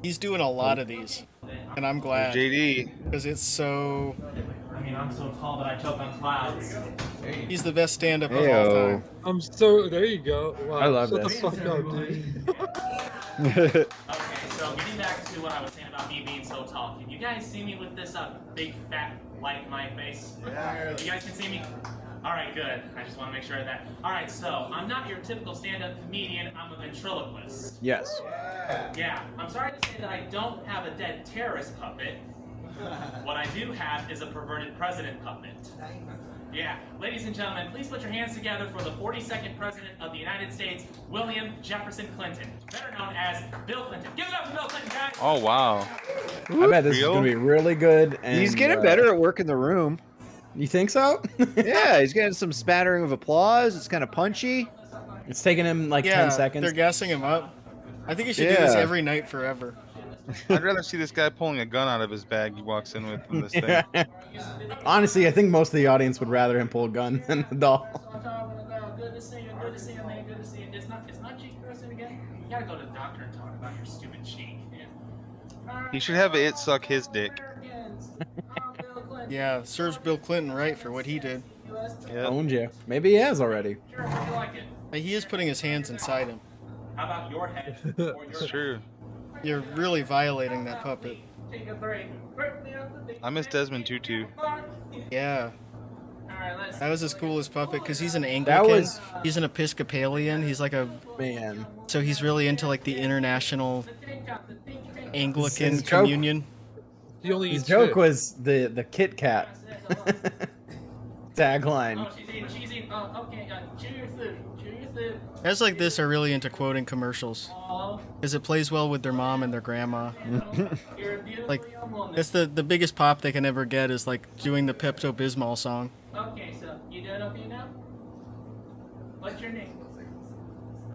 He's doing a lot of these, and I'm glad JD. because it's so. I mean, I'm so tall that I choke on clouds. He's the best stand-up of all time. I'm so there you go. Wow, I love shut this. the fuck up, dude. Okay, so getting back to what I was saying about me being so tall, can you guys see me with this big fat light in my face? Yeah. You guys can see me? Alright, good. I just want to make sure of that. Alright, so I'm not your typical stand-up comedian, I'm a ventriloquist. Yes. Yeah, I'm sorry to say that I don't have a dead terrorist puppet. What I do have is a perverted president puppet. Yeah, ladies and gentlemen, please put your hands together for the 42nd President of the United States, William Jefferson Clinton, better known as Bill Clinton. Give it up for Bill Clinton, guys! Oh, wow. I bet this is going to be really good. And, He's getting better at working the room. You think so? Yeah, he's getting some spattering of applause. It's kind of punchy. It's taking him like 10 seconds. They're gassing him up. I think he should do this every night forever. I'd rather see this guy pulling a gun out of his bag he walks in with than this thing. Honestly, I think most of the audience would rather him pull a gun than the doll. Good to see you, man. Good to see you. It's not cheek person again. You gotta go to the doctor and talk about your stupid cheek. He should have it suck his dick. Yeah, serves Bill Clinton right for what he did. Yep. Owned you. Maybe he has already. Sure, if you like it. He is putting his hands inside him. How about your head? It's true. You're really violating that puppet. Take a break. I miss Desmond Tutu. Yeah. Alright, let's That was his coolest puppet because he's an Anglican. He's an Episcopalian. He's like a Man. So he's really into like the international Anglican His joke- communion. He only His eats joke shit. was the Kit Kat tagline. Oh, she's eating. Oh, okay. Chew your food. Chew your food. Guys like this are really into quoting commercials Oh, because it plays well with their mom and their grandma. you're a beautiful Like young woman. that's the biggest pop they can ever get is like doing the Pepto-Bismol song. Okay, so you doing okay now? What's your name?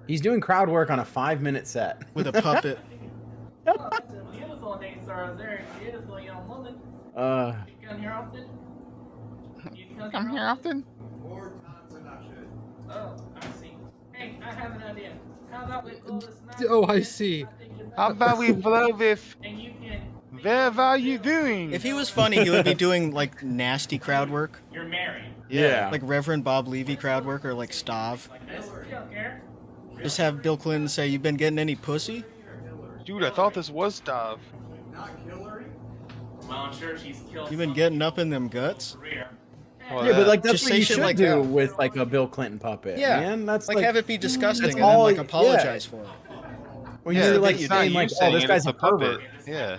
He's doing crowd work on a 5-minute set. With a puppet. Oh, it's a beautiful name, sir. Very beautiful young woman. You come here often? You come here often? Oh, I see. Hey, I have an idea. How about we call this night? Oh, I see. How about we blow with And you can. where are you doing? If he was funny, he would be doing like nasty crowd work, You're married. Yeah. like Reverend Bob Levy crowd work, or like Stav. Like this? You don't care? Just have Bill Clinton say, "You been getting any pussy?" Dude, I thought this was Stav. Well, I'm sure she's killed. You been getting up in them guts? career. Well, Yeah, but like that's Just what say you shit should like do that. with like a Bill Clinton puppet. Yeah, man. That's like have it be disgusting that's and then all- like yeah. apologize for it. when Yeah, you're like it's not saying you like, oh, saying this it, guy's it's a the puppet. pervert. Yeah.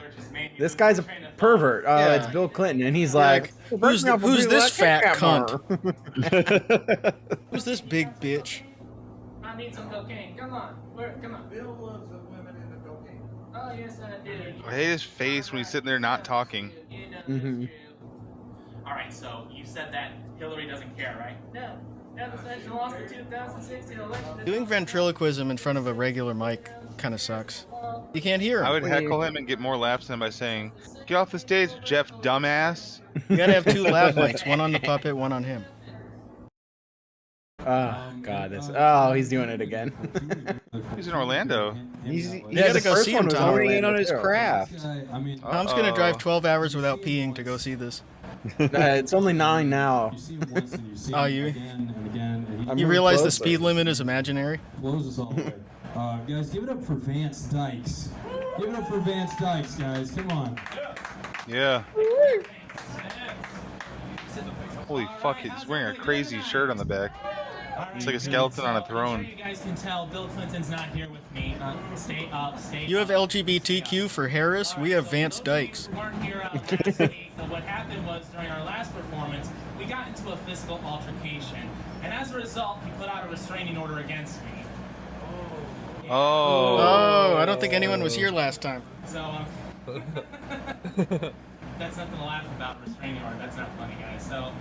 This guy's a pervert. Yeah. It's Bill Clinton, and he's You're like, who's this fat cunt? cunt? Who's this big bitch? I need some cocaine. Come on. Come on. Bill loves the women in the cocaine. Oh, yes, I do. I hate his face when he's sitting there not talking. You know, Mhm. All right, so you said that Hillary doesn't care, right? No. No, the session lost the 2016 election. Doing ventriloquism in front of a regular mic kind of sucks. You can't hear him. I would heckle him and get more laughs than by saying, "Get off the stage, Jeff, dumbass." You gotta have two lav mics, one on the puppet, one on him. Oh God, he's doing it again. He's in Orlando. He's You Yeah, gotta the go first see one him, was Tom. honing in Orlando, on his too. craft. Tom's gonna drive 12 hours without peeing to go see this. It's only 9 now. You see him once and you see Oh, him you- again and again. And he I'm You moving realize the closer. speed limit is imaginary? blows us all away. Guys, give it up for Vance Dykes. Give it up for Vance Dykes, guys. Come on. Yeah. Holy fuck, he's wearing a crazy shirt on the back. It's like a skeleton on a throne. You guys can tell Bill Clinton's not here with me. Stay up, stay You have up. LGBTQ for Harris, we have Vance Dykes. We weren't here last week. So what happened was during our last performance, we got into a physical altercation, and as a result, he put out a restraining order against me. Oh. Oh, I don't think anyone was here last time. So that's nothing to laugh about. Restraining order. That's not funny, guys. So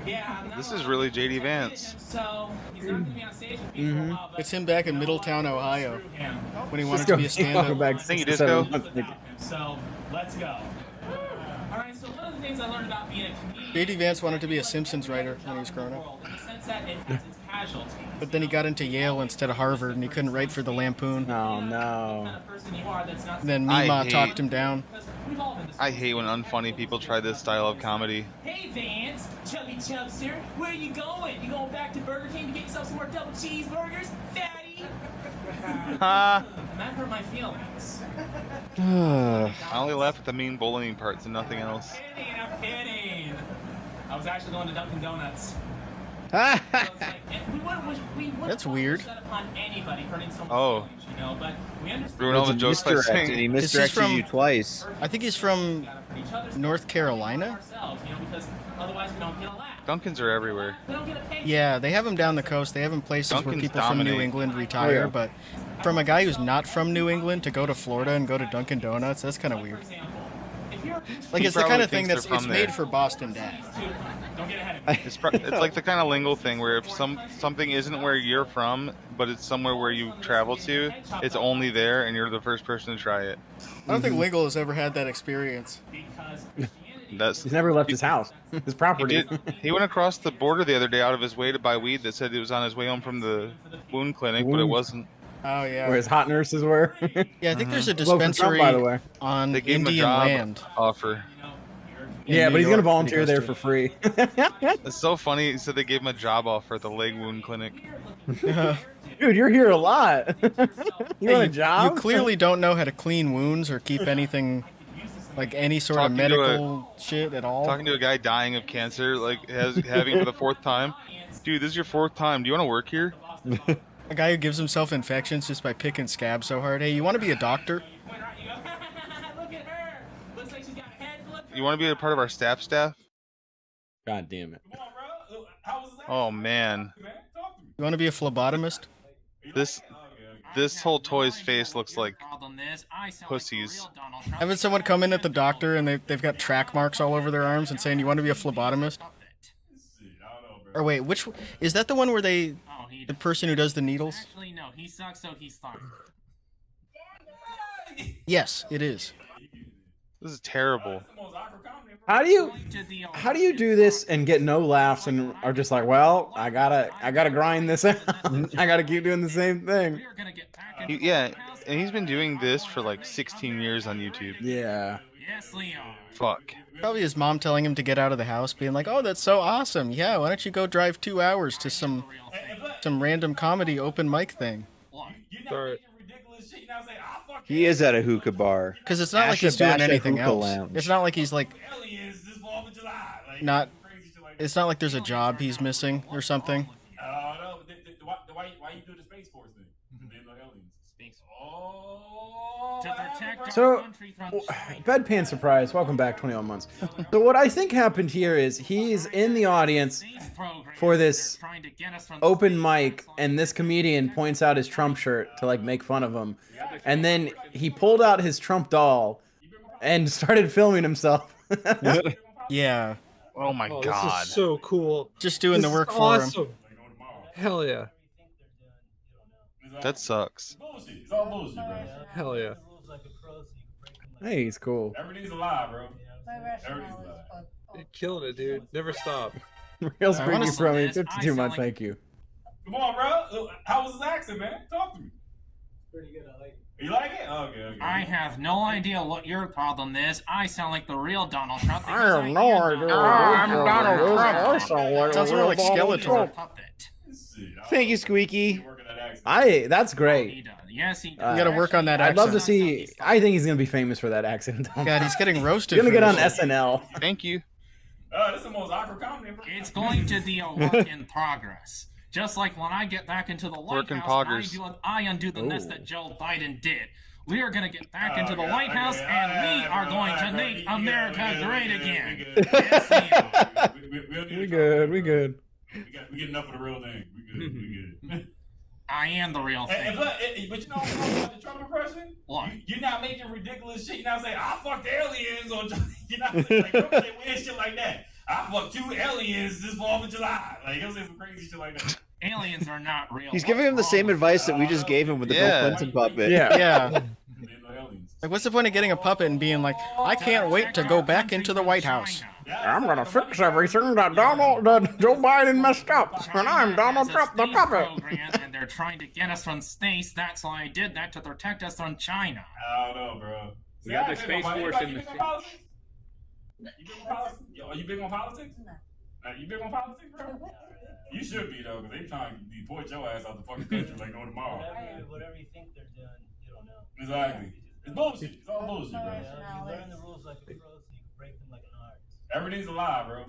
yeah, I'm not This is really JD Vance. So he's not gonna be on stage with me for a while. But It's him back in Middletown, Ohio, screw him. when he wanted Disco, to be a stand-up. back Thank you, 6 Disco. 7 months ago. So let's go. All right. So one of the things I learned about being a comedian. JD Vance wanted to be a Simpsons writer when he was growing up. In the sense that it has its casualties. But then he got into Yale instead of Harvard, and he couldn't write for the Lampoon. Oh no. Kind of person you are that's not. And then I Mima hate- talked him down. We've all been I hate when unfunny people try this style of comedy. Hey Vance, chubby chubster, where are you going? You going back to Burger King to get yourself some more double cheeseburgers, fatty? Ha! And that hurt my feelings. I only laugh at the mean bullying parts and nothing else. I'm kidding. I was actually going to Dunkin' Donuts. Ah, So it's like, and we wouldn't That's weird. set upon anybody hurting someone's Oh. feelings, you know, but we understand Ruin all the jokes by misdirected. He saying. he's misdirected from- you twice. I think he's from each other's North Carolina. ourselves, you know, because otherwise we don't get a laugh. Dunkins are everywhere. We don't get a paycheck. Yeah, they have him down the coast. They have him places where Dunkin's people from New dominate. England retire. Oh, yeah. But from a guy who's not from New England to go to Florida and go to Dunkin' Donuts, that's kind of weird. For example, if you're Like, He it's the probably kind of thing thinks that's they're it's from made there. for Boston Dad. don't get ahead of me. It's like the kind of lingo thing where if something isn't where you're from, but it's somewhere where you travel to, it's only there, and you're the first person to try it. I don't think Lingle has ever had that experience. Because Christianity That's He's never left his house, his he property. did. He went across the border the other day out of his way to buy weed that said it was on his way home from the wound clinic, but it Wound. wasn't. Oh yeah. Where his hot nurses were. Yeah, I think there's a Vote for Trump, dispensary by the way. on They gave him a Indian job land. offer. in Yeah, New but he's gonna York when he volunteer goes there to for it. free. It's so funny. He said they gave him a job offer at the leg wound clinic. Dude, you're here a lot. you Hey, want a you job? clearly don't know how to clean wounds or keep anything, like any sort of Talking to a- medical shit at all. Talking to a guy dying of cancer, like having it for the fourth time. Dude, this is your fourth time. Do you want to work here? A guy who gives himself infections just by picking scabs so hard. Hey, you want to be a doctor? Look at her. Looks like she's got a head full of. You want to be a part of our staff? God damn it. Come on, bro. How was that? Oh man, Man, talk to me. You want to be a phlebotomist? this whole toy's face looks like pussies. Having someone come in at the doctor and they've got track marks all over their arms and saying, you want to be a phlebotomist? Or wait, which is that the one where they, the person who does the needles? Actually, no. He sucks, so he's fine. Yes, it is. This is terrible. How do you do this and get no laughs and are just like, well, I gotta grind this out. I gotta keep doing the same thing. We are gonna get back into Yeah, and he's been doing this for like 16 years on YouTube. Yeah. Yes, Leon. Fuck. Probably his mom telling him to get out of the house, being like, "Oh, that's so awesome! Yeah, why don't you go drive 2 hours to some random comedy open mic thing?" Sorry. He is at a hookah bar. Because it's not like Asha he's doing Basha anything Hookah else. Lounge. It's not like he's like not. It's not like there's a job he's missing or something. No, why you do the Space Force thing? Then no aliens. Space to protect our So, country from bedpan surprise. Welcome back, 21 months. So what I think happened here is he's in the audience for this open mic, and this comedian points out his Trump shirt to like make fun of him, and then he pulled out his Trump doll and started filming himself. Yeah, Oh my Oh, god. this is so cool. just doing the This is work for him. awesome. Hell yeah. That sucks. Bullshit. It's all bullshit, bro. Hell yeah. Hey, he's cool. Everything's alive, bro. Everything's alive. You're killing it, dude. Never stop. Real springy wanna- from me. 52 months. Thank you. Come on, bro. How was his accent, man? Talk to me. Pretty good. I like it. You like it? Okay. I have no idea what your problem is. I sound like the real Donald Trump. I have no idea. I'm Donald Trump. Sounds more like Skeletor. Puppet. Thank you, Squeaky. Working that accent. That's He great. does. Yes, he You does. gotta work on that I'd love to accent. see. I think he's gonna be famous for that accent. God, he's getting roasted. He's gonna for get on this. SNL. Thank you. This is the most awkward comedy ever. It's going to be a work in progress. Just like when I get back into the White Work in House, progress. I undo the mess that Joe Biden did. We are going to get back into the White House, and we are going to make America great again. Yes, Leon. We good. We good. We get enough of the real thing. We good. I am the real thing. But you know what about the Trump impression? What? You're not making ridiculous shit. You're not saying, I fucked aliens, or you're not saying, like, don't say weird shit like that. I fucked 2 aliens this 4th of July. Like, you'll say some crazy shit like that. Aliens are not real. He's giving him the same advice that we just gave him with the Yeah. Bill Clinton puppet. Yeah. Yeah. There ain't no aliens. Like, what's the point of getting a puppet and being like, I can't wait to go back into the White House? I'm gonna fix everything that Joe Biden messed up, and I'm Donald Trump, the puppet. And they're trying to get us from space. That's why I did that to protect us from China. I don't know, bro. We got the Space Force in the. You big on politics? You big on politics, bro? You should be though, because they trying to deport your ass out the fucking country like no tomorrow. Whatever you think they're doing, you don't know. Exactly. It's bullshit. It's all bullshit, bro. You learn the rules like a pro, so you can break them like an art. Everything's a lie, bro.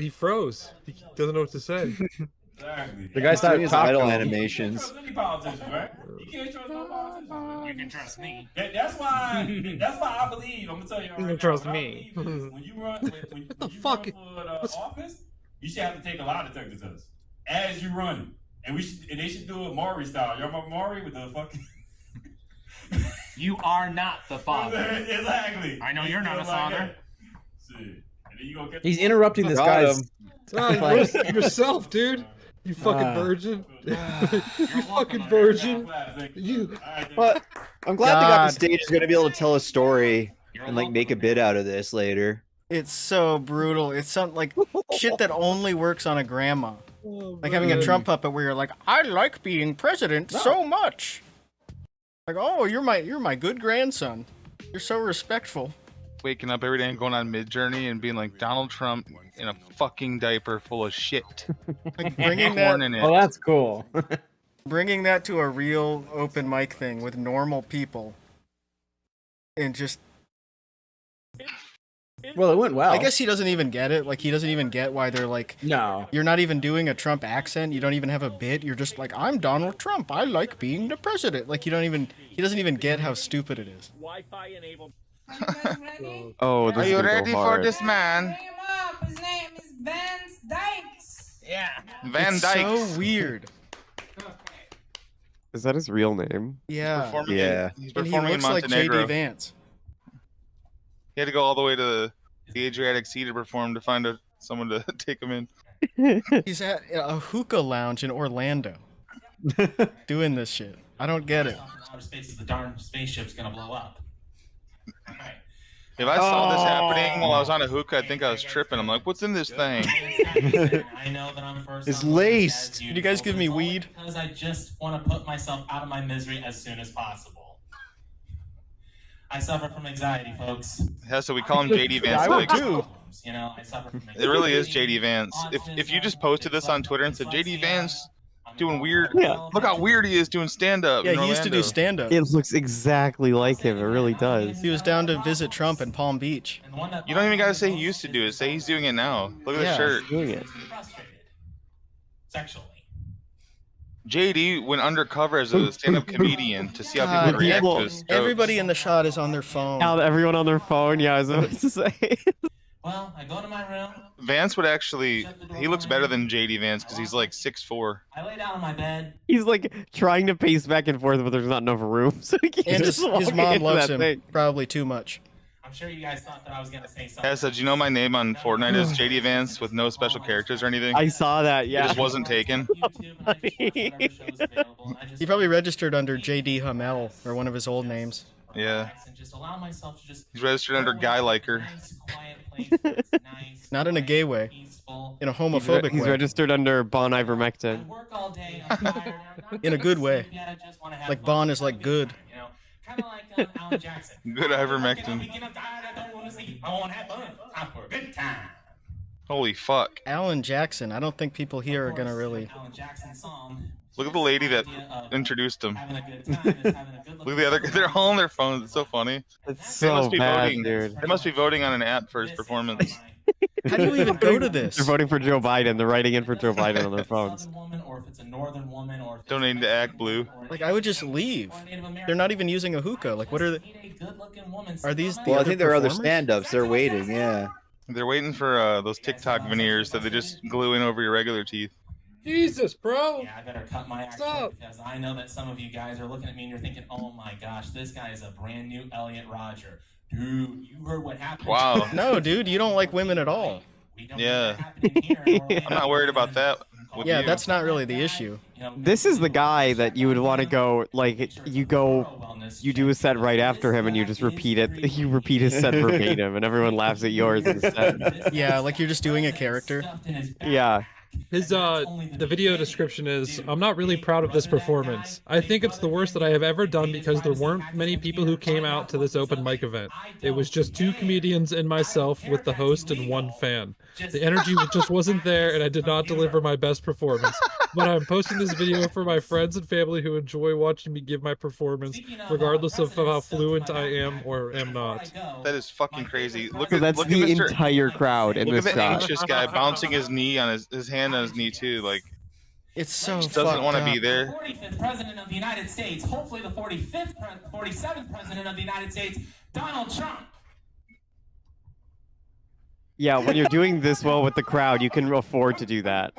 He froze. He doesn't know what to say. Exactly. The guy started His talking. idle You animations. can't trust any politician, right? You can't trust no politician, man. You can trust me. That's why. That's why I believe. I'm gonna tell you. You can Right trust now, what I me. believe is when you run, when you fuck? run for office, you should have to take a lie detector test as you run, and they should do it Maury style. You remember Maury with the fucking. You are not the father. Exactly. I know you're not a father. See, and then you gonna get. He's interrupting this Got guy's. him. Oh, yourself, dude. You fucking virgin. You fucking virgin. You. But I'm glad the guy on God. stage is gonna be able to tell a story and like make a bit out of this later. It's so brutal. It's something like shit that only works on a grandma. Oh, Like having a man. Trump puppet where you're like, I like being president so much. Like, oh, you're my good grandson. You're so respectful. Waking up every day and going on Mid-Journey and being like Donald Trump in a fucking diaper full of shit. Like bringing Corn that in it. Oh, that's cool. bringing that to a real open mic thing with normal people. And just Well, it went well. I guess he doesn't even get it. Like he doesn't even get why they're like No. you're not even doing a Trump accent. You don't even have a bit. You're just like, I'm Donald Trump. I like being the president. Like he doesn't even get how stupid it is. Wi-Fi enabled. Oh, this Are is you gonna go ready for hard. this man? His name is Vance Dykes. Yeah. Van It's Dyke. so weird. Is that his real name? Yeah. Performing Yeah. He's And he performing in looks like Montenegro. JD Vance. He had to go all the way to the Adriatic Sea to perform to find someone to take him in. He's at a hookah lounge in Orlando doing this shit. I don't get it. Outer space, the darn spaceship's gonna blow up. Alright. If I saw this happening while I was on a hookah, I think I was tripping. I'm like, what's in this thing? I know that I'm first. It's on the list laced. as Can you guys give me usual, but it's weed? only because I just want to put myself out of my misery as soon as possible. I suffer from anxiety, folks. Hesse, we call him JD Vance. I would Like, too. You know, I suffer from it really is anxiety. JD Vance. If you just posted this on Twitter and said JD Vance doing weird, Yeah. look how weird he is doing stand up. Yeah, he used to do stand up. It looks exactly like him. It really does. He was down to visit Trump in Palm Beach. And the one that You don't even gotta say he used to do it. Say he's doing it now. Look at Yeah. the shirt. Doing it. frustrated sexually. JD went undercover as a stand-up comedian to see how people God, would react people- to his jokes. Everybody in the shot is on their phone. Now everyone on their phone. Yeah, I was about to say. Well, I go to my room. Vance would actually, he looks better than JD Vance because he's like 6'4". I lay down on my bed. He's like trying to pace back and forth, but there's not enough room. So he keeps And just his walking mom into loves that him thing. probably too much. I'm sure you guys thought that I was gonna say something. Hesse, did you know my name on Fortnite is JD Vance with no special characters or anything? I saw that. It Yeah. just wasn't taken. YouTube, and I just watch whatever shows available, and I just He probably registered under JD Hummel or one of his old names. Yeah. and just allow myself to just He's registered under Guy Liker. nice, quiet place where it's nice, Not in a gay way, peaceful. in a homophobic He's way. registered under Bon I Ivermectin. work all day. I'm tired. I'm not In a good way. sleepy, I just wanna have Like fun. Bon is like good. You know, kind of like Alan Jackson. Good ivermectin. I'm tired. I don't want to sleep. I want to have fun. Time for a good time. Holy fuck. Alan Jackson. I don't think people here are gonna really. Alan Jackson song. Look at the lady that introduced him. Having a good time is having a good Look at the other, they're all on their phones. It's so funny. It's They so must be bad, voting. dude. They must be voting on an app for his performance. How do you even go to this? They're voting for Joe Biden. They're writing in for Joe Biden on their phones. Southern woman, or if it's a northern woman, or if it's Donating to Act Blue. Like I would just leave. They're not even using a hookah. Like what are the? Are these the Well, I other think there are other performers? stand-ups. They're waiting. Yeah. They're waiting for those TikTok veneers that they just glue in over your regular teeth. Jesus, bro. Yeah, I better cut my act Stop. short because I know that some of you guys are looking at me and you're thinking, "Oh my gosh, this guy is a brand new Elliot Rodger." Dude, you heard what happened. Wow. No, dude, you don't like women at all. We don't Yeah. get that happening here in Orlando. I'm not worried about that. with Yeah, you. that's not really the issue. This is the guy that you would want to go, like, you do a set right after him and you just repeat it. You repeat his set verbatim and everyone laughs at yours instead. Yeah, like you're just doing a character. Yeah. His the video description is, "I'm not really proud of this performance. I think it's the worst that I have ever done because there weren't many people who came out to this open mic event. It was just 2 comedians and myself with the host and 1 fan. The energy just wasn't there and I did not deliver my best performance. But I'm posting this video for my friends and family who enjoy watching me give my performance, regardless of how fluent I am or am not." That is fucking crazy. Look So at that's look the at Mr. entire crowd in Look at this the shot. anxious guy bouncing his knee on his hand on his knee too. Like It's so just doesn't want to be The there. 45th president of the United States, hopefully the 47th president of the United States, Donald Trump. Yeah, when you're doing this well with the crowd, you can afford to do that.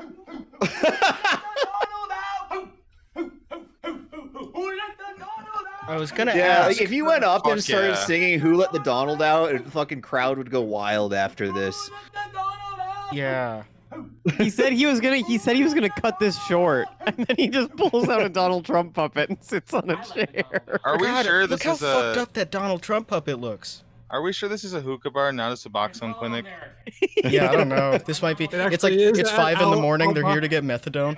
I was gonna Yeah, ask. like if you went up and Fuck started yeah. singing "Who Let the Donald Out," the fucking crowd would go wild after this. Yeah. He said he was gonna cut this short, and then he just pulls out a Donald Trump puppet and sits on a chair. Are we God, sure look this how is fucked a? up that Donald Trump puppet looks. Are we sure this is a hookah bar, not a Suboxone clinic? Yeah, I don't know. This might be. It's like actually is it's at 5 in the Al- morning. They're Al- here to get methadone.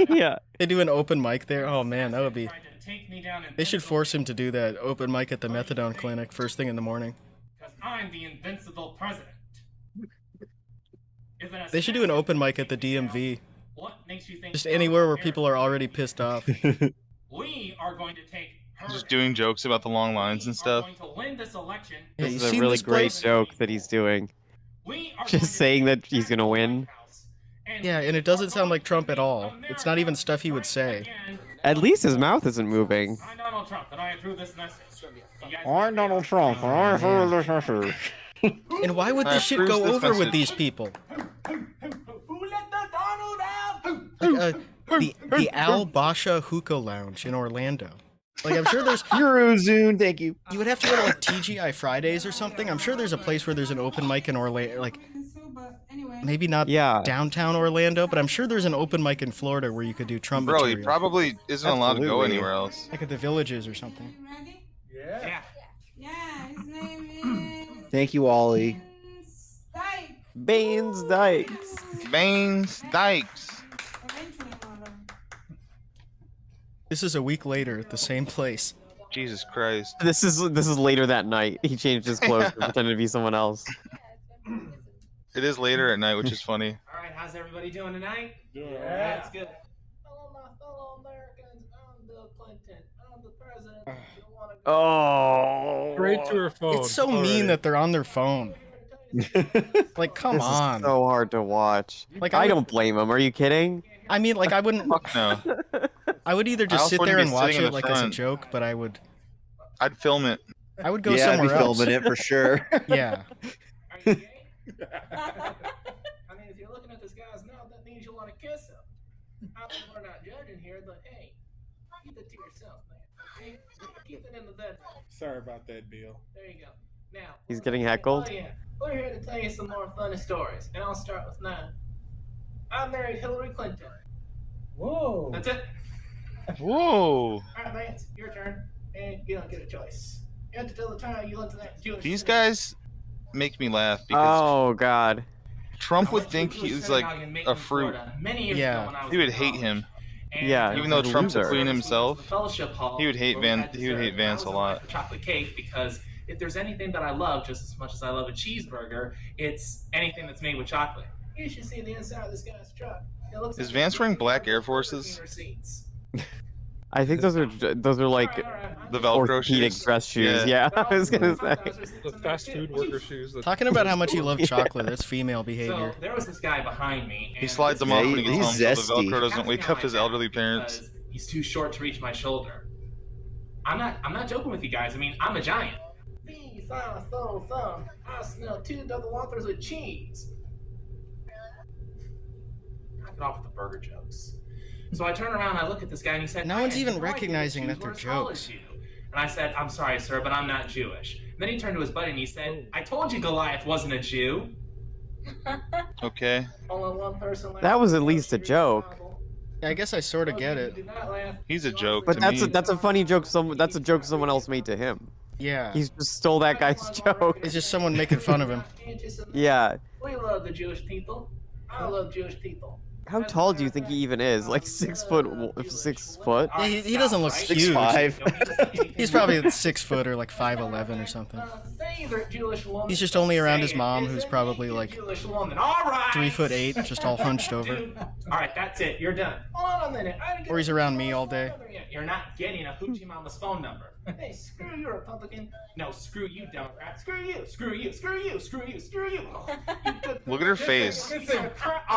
Yeah. They do an open mic there. Oh man, that would be. They should force him to do that open mic at the methadone clinic first thing in the morning. Because I'm the invincible president. They should do an open mic at the DMV. What makes you think Just anywhere where people are already pissed off. we are going to take her Just doing jokes about the long lines and stuff. going to win this election? Yeah, This you is a seen really this great place? joke that he's doing. We are Just saying that he's gonna win. Yeah, and it doesn't sound like Trump at all. It's not even stuff he would say. At least his mouth isn't moving. I'm Donald Trump, and I approve this message. You guys I'm Donald Trump. And why would I this shit approve go this over with message. these people? Who let the Donald out? Like, the Al Basha Hookah Lounge in Orlando. Like, I'm sure there's. Eurozone, thank you. You would have to go to like TGI Fridays or something. I'm sure there's a place where there's an open mic in Orlando. Like, But anyway. maybe not Yeah. downtown Orlando, but I'm sure there's an open mic in Florida where you could do Trump Bro, he material. probably isn't allowed to go Absolutely. anywhere else. Like at the Villages or something. You ready? Yeah. Yeah, his name is Thank you, Ollie. Dyke. Baines Dykes. Baines Dykes. Eventually, mother. This is a week later at the same place. Jesus Christ. This is later that night. He changed his clothes to pretend to be someone else. It is later at night, which is funny. All right, how's everybody doing tonight? Yeah, that's good. Hello, my fellow Americans. I'm Bill Clinton. I'm the president. You wanna go- Oh. Straight to her phone. It's so mean that they're on their phone. Like, come This on. is so hard to watch. Like, I would- don't blame him. Are you kidding? I mean, like, I wouldn't. Fuck no. I would either I just also sit wouldn't there be and watch sitting in it the like as a front. joke, but I would. I'd film it. I would go Yeah, I'd be somewhere else. filming it for sure. Yeah. Are you gay? I mean, if you're looking at this guy's mouth, that means you want to kiss him. I mean, we're not judging here, but hey, keep it to yourself, man. Okay? Keep it in the bedroom. Sorry about that, Bill. There you go. Now. He's getting heckled? Oh, yeah. We're here to tell you some more funny stories, and I'll start with mine. I married Hillary Clinton. Whoa. That's it. Whoa. All right, Lance, your turn, and you don't get a choice. You have to tell the time you went to that Jewish. These guys make me laugh because Oh God. Trump would think he's like a fruit. Yeah. He would hate him. Yeah. Even though he's a Trump's a loser. queen himself, Fellowship Hall. he would hate He would hate Vance a lot. Chocolate cake, because if there's anything that I love just as much as I love a cheeseburger, it's anything that's made with chocolate. You should see the inside of this guy's truck. It looks Is like Vance it's wearing got black Air 14 Forces? receipts. I think those are like The Velcro orthopedic shoes. dress shoes. Yeah, I was gonna say. The fast food worker shoes. That Talking about how much you love chocolate, that's female behavior. So there was this guy behind me. He and slides them Yeah, off when he he's gets home so the zesty. Velcro doesn't That's wake how up I his know elderly parents. because he's too short to reach my shoulder. I'm not joking with you guys. I mean, I'm a giant. Fee, fi, fo, fum. I smell 2 double authors with cheese. Knock it off with the burger jokes. So I turn around and I look at this guy and he said, No one's "I had even no idea recognizing Jews that they're were as tall jokes." as you." And I said, "I'm sorry, sir, but I'm not Jewish." And then he turned to his buddy and he said, "I told you Goliath wasn't a Jew." Okay. Only one person left. That was at least a joke. I guess I sort of get it. Do not laugh. He's a joke But to that's me. that's a funny joke. That's a joke someone else made to him. Yeah. He's just stole that guy's joke. It's just someone making fun of him. Yeah. We love the Jewish people. I love Jewish people. How tall do you think he even is? Like 6 foot? 6 foot? Yeah, he doesn't look huge. 6'5". He's probably 6 foot or like 5'11" or something. Favorite Jewish woman. He's just only around his mom, who's probably like Jewish woman. All right. 3'8", just all hunched over. Dude. All right, that's it. You're done. Hold on a minute. I didn't get Or he's around me all day. You're not getting a hoochie mama's phone number. Hey, screw you, Republican. No, screw you, Democrat. Screw you. Screw you. Screw you. Screw you. Screw you. Look at her face. All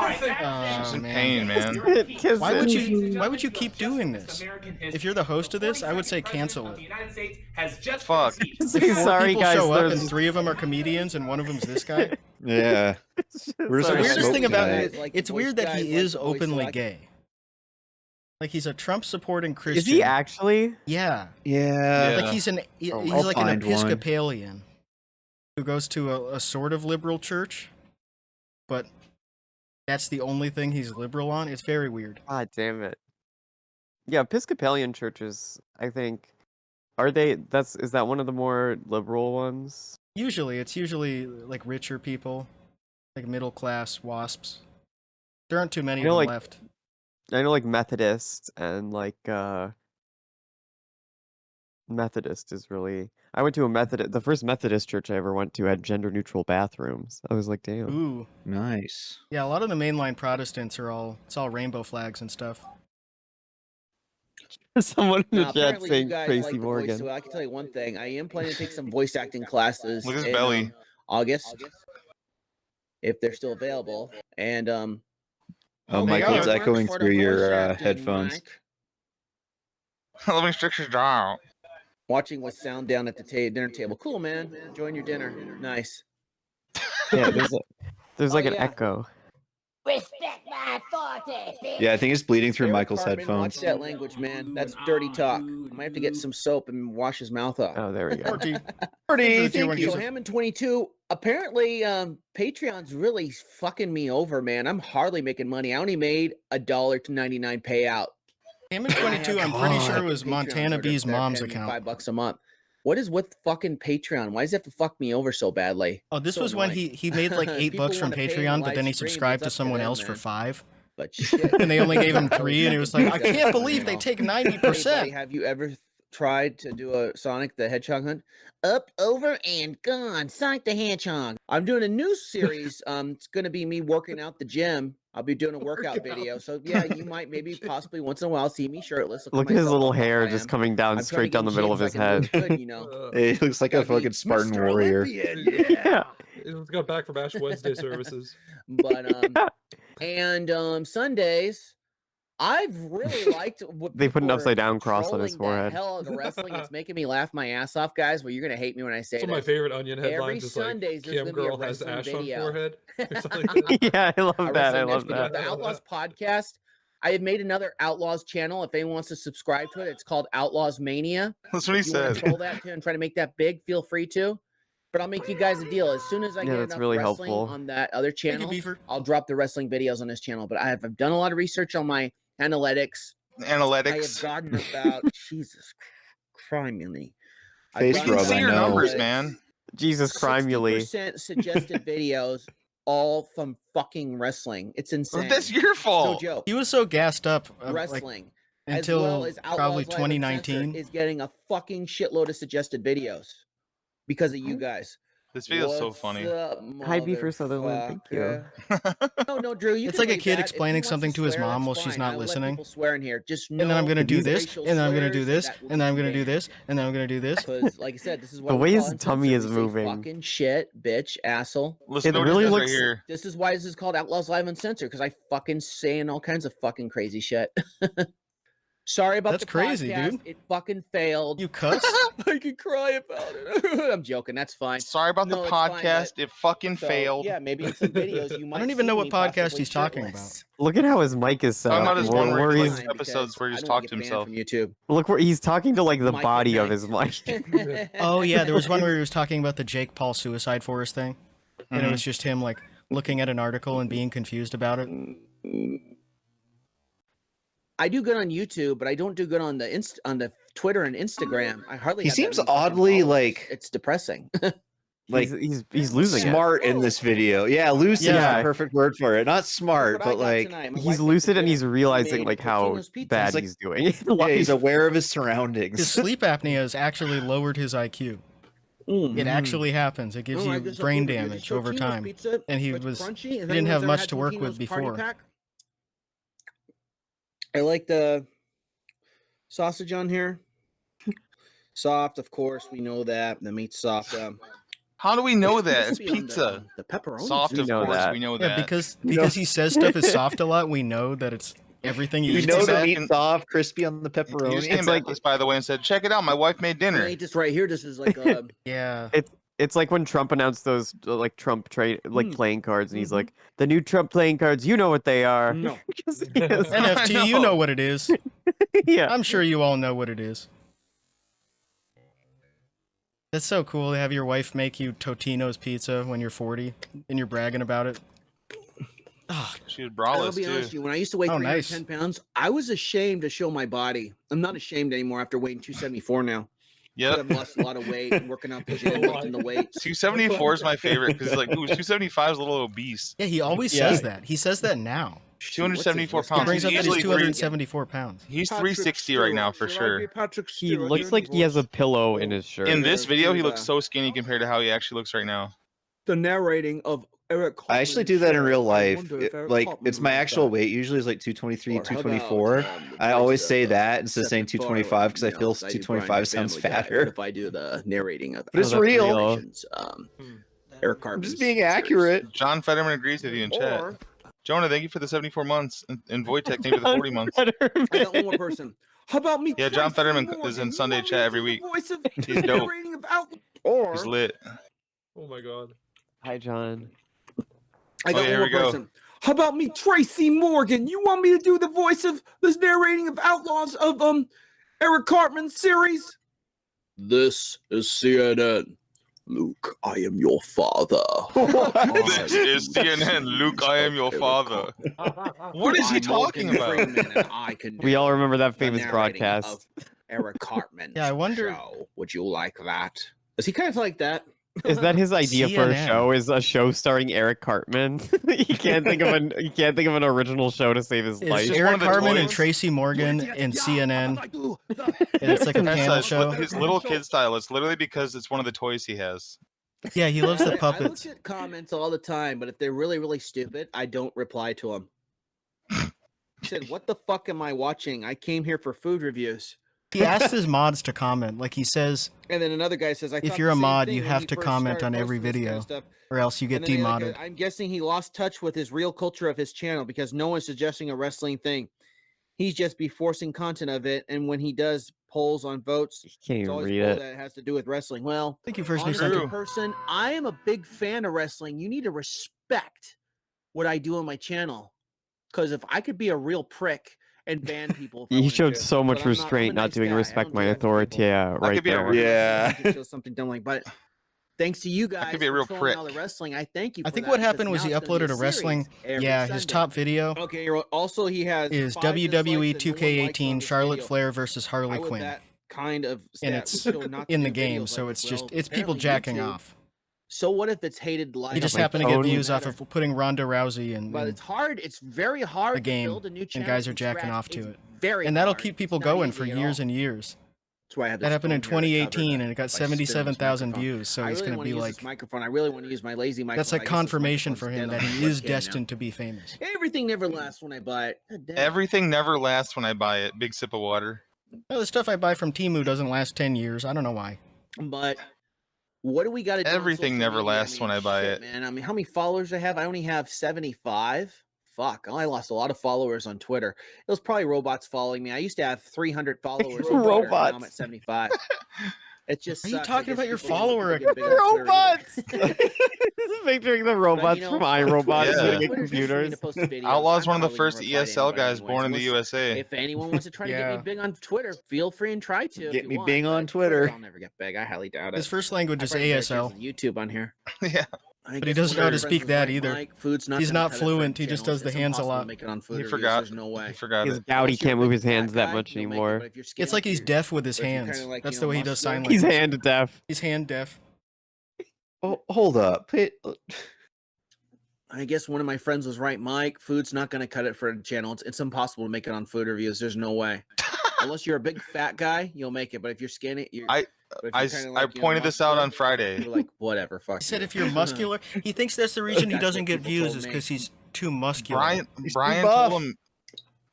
right, She's in pain, man. Why would you keep doing this? If you're the host of this, I would say cancel it. Fuck. Say sorry, People guys. show up and There's 3 of them are comedians and one of them's this guy. Yeah. We're just The gonna weirdest smoke thing about tonight. it, Like it's the weird voice that he guy, like is the voice openly select- gay. Like he's a Trump supporting Christian. Is he actually? Yeah. Yeah. Like he's he's I'll like an find one. Episcopalian who goes to a sort of liberal church, but that's the only thing he's liberal on. It's very weird. God damn it. Yeah, Episcopalian churches, I think, are they? Is that one of the more liberal ones? It's usually like richer people, like middle class wasps. There aren't too many I know, of them like, left. I know, like Methodist and like Methodist is really. I went to a Methodist. The first Methodist church I ever went to had gender neutral bathrooms. I was like, damn. Ooh. Nice. Yeah, a lot of the mainline Protestants are it's all rainbow flags and stuff. Someone in the Now, chat apparently you saying guys Tracy like the voice, Morgan. so I can tell you one thing. I am planning to take some voice acting classes Look at his in belly. August, if they're still available. And Oh, they Michael, it's are. echoing For the through your voice acting, headphones. Mike. Let me stretch your jaw out. Watching with sound down at the dinner table. Cool, man. Enjoying your dinner. Nice. Yeah, there's like Oh, an yeah. echo. Respect my authority, bitch. Yeah, I think it's bleeding through Eric Michael's Cartman, headphones. Watch that language, man. That's dirty talk. I might have to get some soap and wash his mouth off. Oh, there we go. Morty. Pretty, thank you. So Hammond 22. Apparently, Patreon's really fucking me over, man. I'm hardly making money. I only made $1.99 payout. Hammond 22, I'm pretty sure it was Montana B's mom's account. $5 a month. What is with fucking Patreon? Why does it have to fuck me over so badly? Oh, this So was when annoying. he made like $8 People from wanna pay in the Patreon, but live then he stream, subscribed it's to up to someone them, else for man. 5. But shit. And they only gave him 3, and he was like, I can't believe they take Anybody, 90%. have you ever tried to do a Sonic the Hedgehog hunt? Up, over, and gone. Sonic the Hedgehog. I'm doing a new series. It's going to be me working out the gym. I'll be doing a workout video. So yeah, you might maybe possibly once in a while see me shirtless. Look at his little hair just coming down straight down the middle of his head. Good, you know. He looks like a fucking Spartan Mr. warrior. Olympian, Yeah. He just got back from Ash Wednesday services. But and Sundays, I've really liked what They put an people are upside down cross on his trolling the forehead. hell out of the wrestling. It's making me laugh my ass off, guys. Well, you're gonna hate me when I say Some of my this. favorite Onion Every headlines is like Sundays, there's Cam gonna be a Girl has wrestling ash video. on forehead. Or something like that. Yeah, I love A that. I wrestling love video. that. The Outlaws podcast. I have made another Outlaws channel. If anyone wants to subscribe to it, it's called Outlaws Mania. That's what he If you want to said. troll that too and try to make that big, feel free to. But I'll make you guys a deal. As soon as I Yeah, get that's enough really wrestling helpful. on that other Thank you, channel, Beaver. I'll drop the wrestling videos on this channel. But I've done a lot of research on my analytics. I have Analytics. gotten about Jesus criminy. Face We can rub, see I your know. numbers, man. Jesus crimely. 60% suggested videos, all from fucking wrestling. It's insane. That's your No fault. joke. He was so gassed up Wrestling. until as well as Outlaws probably Live Uncensored 2019. is getting a fucking shitload of suggested videos because of you guys. This video's so What's funny. up, Hi, Beaver Sutherland. Thank you. motherfucker? No, Drew. You It's can like a leave kid that. If he explaining wants something to his swear, mom that's while she's fine. not I let listening. people swear in here. Just And then I'm know gonna do these this, racial and then I'm gonna do slurs this, that will and then I'm be gonna do banned. this, and then I'm gonna do this. Because, like I said, this is why The we way call his it tummy is uncensored. We say moving. Fucking shit, bitch, asshole. Listen It to what really it says looks- right here. This is why this is called Outlaws Live Uncensored, because I fucking saying all kinds of fucking crazy shit. Sorry about That's the crazy, podcast. dude. It fucking failed. You cuss? I can cry about it. I'm joking. That's fine. Sorry about No, the it's fine, podcast. It fucking So, failed. yeah, maybe in some videos you might. don't even see know what me podcast possibly he's talking shirtless. Look at how his mic is set Talking up. about his Where- one where where he he's- like episodes where he just I don't talked to get banned himself. from YouTube. Look where he's talking to like the Mike body at of his mic. Oh yeah, there was one where he was talking about the Jake Paul suicide forest thing, and it Mhm. was just him like looking at an article and being confused about it? I do good on YouTube, but I don't do good on the Twitter and Instagram. I hardly. He have that seems many fucking oddly followers. like It's depressing. like he's losing smart in this video. Yeah, lucid is Yeah. the perfect word for it. Not smart, but like he's lucid and he's realizing like how bad like- he's doing. yeah, he's aware of his surroundings. His sleep apnea has actually lowered his IQ. It actually happens. It gives Oh, I you guess I'll brain prove it. damage This over Totino's time. pizza, And he it's was crunchy. he Has didn't have anyone much ever to had work Totino's with Party before. Pack? I like the sausage on here. Soft, of course, we know that. The meat's soft. How do we know that? It's crispy on pizza. The pepperoni. Soft, of course, we know Yeah, that. because he says stuff is soft a lot, we know that it's everything he You eats. know is the soft. meat's soft, crispy on the You pepperoni. just came back, by the way, and said, "Check it out, my wife made dinner." Hey, this right here, this is like a Yeah. It's like when Trump announced those like Trump playing cards, and he's like, "The new Trump playing cards, you know what they are." no. NFT, you know what it is. Yeah, I'm sure you all know what it is. That's so cool to have your wife make you Totino's pizza when you're 40 and you're bragging about it. She was I'll braless be honest with too. you. When I used to weigh Oh, 310 pounds, I was ashamed to show my body. I'm not ashamed anymore after weighing 274 now. Yep. I've lost a lot of weight, working out the gym, lifting the weights. 274 is my favorite because like, ooh, 275 is a little obese. Yeah, he always says that. He says that now. 274 He pounds. brings up that he's easily 274 pounds. He's 360 right now for sure. he looks like he has a pillow in his shirt. In this video, he looks so skinny compared to how he actually looks right now. The narrating of Eric. I actually do that in real life. Like it's my actual weight. Usually is like 223, 224. I always say that instead of saying 225 because I feel 225 sounds fatter. If I do the narrating of, But it's real. Eric I'm just being accurate. John Fetterman agrees with you in chat. Jonah, thank you for the 74 months. And Wojtek, thank you for the 40 months. I got one more person. How about me? Yeah, John Fetterman is in Sunday chat every week. He's dope. He's lit. Oh my god. Hi, John. I got here one we more go. person. How about me, Tracy Morgan? You want me to do the voice of this narrating of Outlaws of Eric Cartman's series? This is CNN. Luke, I am your father. This is CNN. Luke, I am your father. What is he talking about? We all remember that famous broadcast. Eric Cartman. Yeah, I wonder. Show. Would you like that? Is he kind of like that? Is that his idea for a CNN. show? Is a show starring Eric Cartman? He can't think of an original show to save his life. It's one Eric of the Cartman and toys. Tracy Morgan in CNN. And it's like a panel That's show. his little kid style. It's literally because it's one of the toys he has. Yeah, he loves the I look puppets. at comments all the time, but if they're really, really stupid, I don't reply to them. He said, "What the fuck am I watching? I came here for food reviews." He asks his mods to comment. Like he says, And then another guy says, if you're a mod, you have to comment on every video, or else you get demodded. I'm guessing he lost touch with his real culture of his channel because no one's suggesting a wrestling thing. He's just be forcing content of it, and when he does polls on votes, Can't it's even always read poll it. that has to do with wrestling. Well, Thank you, First New honestly, Century. person, I am a big fan of wrestling. You need to respect what I do on my channel, because if I could be a real prick and ban people, if I He wanted showed to, so but much I'm restraint I'm a not nice doing guy. I respect don't my do that to authority. people. Yeah, right could be a there. real- Yeah. I feel something don't like, but thanks to you guys could be a for real trolling all prick. the wrestling. I thank you. I for think that, what because happened was now he it's gonna be uploaded a wrestling. series every Yeah, his Sunday. top video Okay, also he has is 5 WWE dislikes and no one likes 2K18 on this Charlotte video. Flair versus How Harley would Quinn, that kind of and stat it's show not to in the do game, videos so like it's this? just Well, it's people apparently jacking YouTube- off. So what if it's hated live? They just my happen to get phone. views off of putting Ronda Rousey But and it's hard. It's very hard a game, to build a new channel and guys are from jacking scratch. off to It's it. Very And that'll hard. keep people It's not going for easy at years all. and years. That's why I have That this happened in phone here to cover 2018, the- and it got if I spit on this 77,000 microphone. views. So I he's really going to wanna be use like, this microphone. I really want to use my lazy microphone. that's like I guess this confirmation for microphone's him dead that on he my is webcam now. destined to be famous. Everything never lasts when I buy it. God damn. Everything never lasts when I buy it. Big sip of water. Well, the stuff I buy from Temu doesn't last 10 years. I don't know why. But what do we got to do? on Everything social never media? lasts when I buy shit, it. Man, I mean, how many followers I have? I only have 75. Fuck, I lost a lot of followers on Twitter. It was probably robots following me. I used to have 300 followers. On Twitter, now I'm at 75. It just Are you sucks. I talking guess about your people don't follower get big on Twitter either. Robots! Picturing the robots you know, from iRobot Yeah. shooting at Twitter's just for me to computers. post videos. Outlaw's I'm one of the probably first gonna reply to ESL anybody guys anyways. born in the Unless- USA. If anyone wants to try to get Yeah. me big on Twitter, feel free and try to. if Get you me want, big but on Twitter. I'll never get big. I highly doubt it. His first language I is probably better change ASL. the YouTube on here. Yeah. But he doesn't know how to speak that either. He's not fluent. He just does the hands a lot. He forgot. There's no way. He forgot His it. gout, he can't move his hands that much anymore. It's like he's deaf with his hands. That's the way he does sign language. He's hand deaf. He's hand deaf. Oh, hold up. I guess one of my friends was right, Mike. Food's not going to cut it for a channel. It's impossible to make it on food reviews. There's no way. Unless you're a big fat guy, you'll make it. But if you're skinny, I pointed this out on Friday. You're like, whatever, fuck. He said if you're muscular, he thinks that's the reason he doesn't get views is because he's too muscular.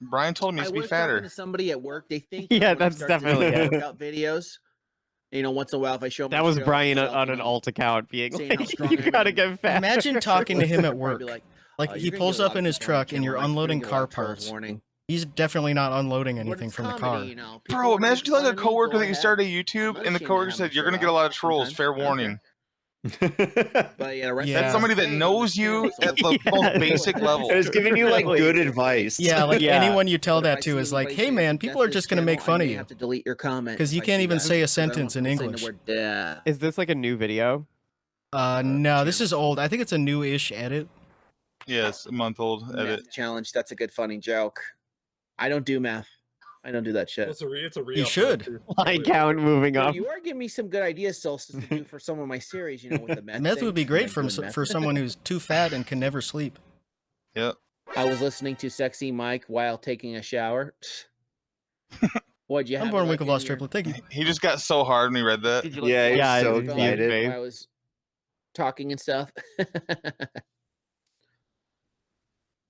Brian told me he needs to be fatter. To somebody at work, they think Yeah, that's definitely it. workout videos. You know, once in a while, if I show them That was Brian on an alt account being like, you gotta get fat. Imagine talking to him at work. Like he pulls up in his truck and you're unloading car parts. He's definitely not unloading anything from the car. Bro, imagine you like a coworker that you started a YouTube and the coworker said, you're going to get a lot of trolls, fair warning. That's somebody that knows you at the most basic level. It's giving you like good advice. Yeah, like anyone you tell that to is like, hey man, people are just going to make fun of you. have to delete your comment. Because you can't even say a sentence in English. Is this like a new video? No, this is old. I think it's a new-ish edit. Yes, a month-old edit. Math challenge. That's a good funny joke. I don't do math. I don't do that shit. It's a real. You should. I count moving up. You are giving me some good ideas, Solstice, to do for some of my series. You know, with the meth. Meth thing. would be great for Meth. someone who's too fat and can never sleep. Yep. I was listening to Sexy Mike while taking a shower. What'd you have? I'm born Winklevoss triplet. Thank you. He just got so hard when he read that. Yeah, he's so excited. I was talking and stuff.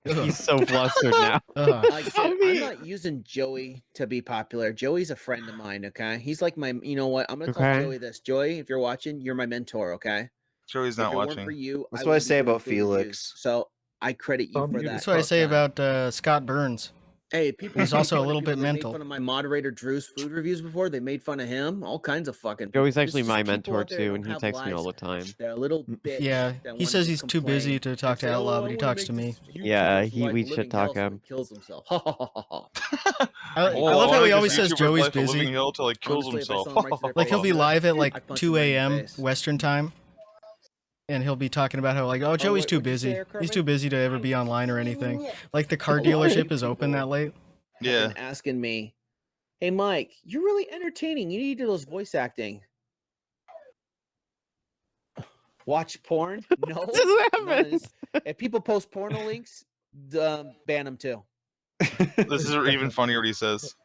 He's so flustered now. Like I said, I'm not using Joey to be popular. Joey's a friend of mine, okay? He's like my, you know what? I'm going to call Joey this. Joey, if you're watching, you're my mentor, okay? Joey's not watching. For you, That's what I say about Felix. So I credit you for that. That's what I say about Scott Burns. Hey, people. He's also a little bit Made mental. fun of my moderator Drew's food reviews before. They made fun of him. All kinds of fucking. Joey's actually my people mentor out there too, don't and he have texts me all the lives. time. They're a little bitch. Yeah, that he wanna says just he's too busy complain to talk and to say, Outlaw, "Oh, but he I wanna talks to make me. this Yeah, YouTube like we living should talk hell him. till he kills himself. I love how he always says Joey's Living busy. Hill till he kills Honestly, if I himself. saw him right there, Like he'll be live at like I'd punch 2 him right in the a.m. face. Western time. And he'll be talking about how like, oh, Joey's too what'd you busy. say, He's Kermit? too busy to ever be online or anything. Like the car dealership is open that late. Yeah. Been asking me, hey Mike, you're really entertaining. You need to do those voice acting. Watch porn? No. What just None of happened? this. If people post porno links, ban them too. This is even funnier what he says.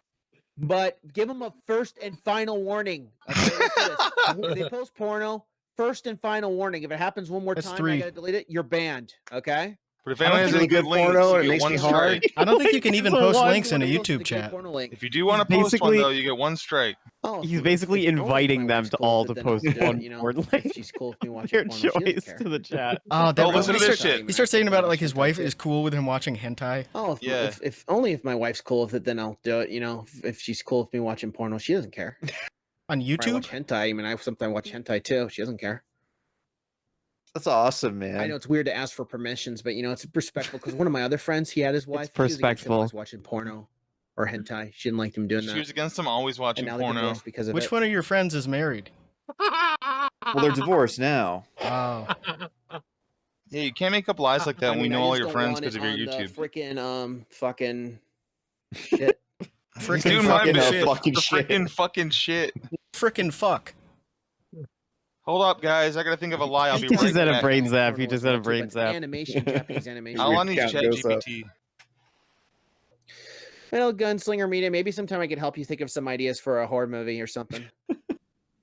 But give them a first and final warning. Okay, listen to this. If they post porno, first and final warning. If it happens one more That's time, 3. I gotta delete it. You're banned. Okay. But if I don't anyone has think any we good get links, porno, you it get makes one me hard. strike. I don't think you can even So post one- links in a One of those YouTube to get chat. porno link. If you do want to He's post one basically- though, you get one strike. Oh, He's if basically it's only if inviting my them wife's to cool all with to it, then I'll post do it, one you know, porn if link. she's cool with me watching Your porno, she doesn't choice care. to the chat. Oh, that Oh, listen to this shit. He starts saying about it like his wife is cool with him watching hentai. Oh, Yeah. if only if my wife's cool with it, then I'll do it. You know, if she's cool with me watching porno, she doesn't care. On Or I YouTube? watch hentai. I mean, I sometimes watch hentai too. She doesn't care. That's awesome, man. I know it's weird to ask for permissions, but you know, it's respectful because one of my other friends, he had his wife. she was against him respectful. always watching porno or hentai. She didn't like him doing She that. was against him always And watching now they're porno. divorced because of Which it. one of your friends is married? Well, they're divorced now. Oh. Yeah, you can't make up lies like that when we know all your friends because because of your YouTube. Freaking fucking shit. Frickin' Doing fucking my shit. fucking The shit. fucking shit. Frickin' fuck. Hold up, guys. I gotta think of a lie. I'll be He right just had a back. brain zap. He just had a But brain zap. Animation, Japanese animation. All I need is Count goes up. ChatGPT. Well, Gunslinger Media, maybe sometime I could help you think of some ideas for a horror movie or something.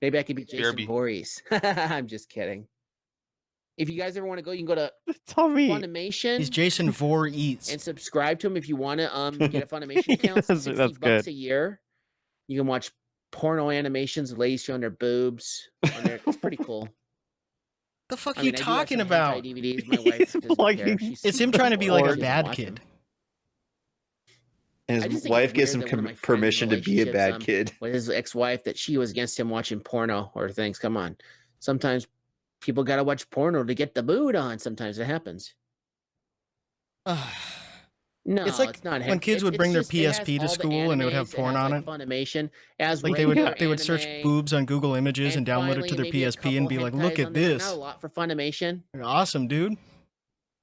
Maybe I could be Jason BRB. Voorhees. I'm just kidding. If you guys ever want to go, you can go to Tommy. Funimation He's Jason Voorhees. and subscribe to him if you want to get a Funimation account. It's That's- 60 that's bucks good. a year. You can watch porno animations of ladies showing their boobs. On there. It's pretty cool. The fuck I are you mean, I do have talking some about? hentai DVDs. My wife doesn't Plugging- care. She's It's him trying to be like a bored. She doesn't bad watch them. kid. And I just his think wife it's gives him weird that one of my friends' permission to be a bad relationships, kid. With his ex-wife, that she was against him watching porno or things. Come on, sometimes people gotta watch porno to get the mood on. Sometimes it happens. No, It's like not. when kids would bring their PSP to school and it would have porn on it. Funimation as Like they would search boobs on Google Images and download it to their PSP and be like, "Look at this." Not a lot for Funimation. Awesome, dude.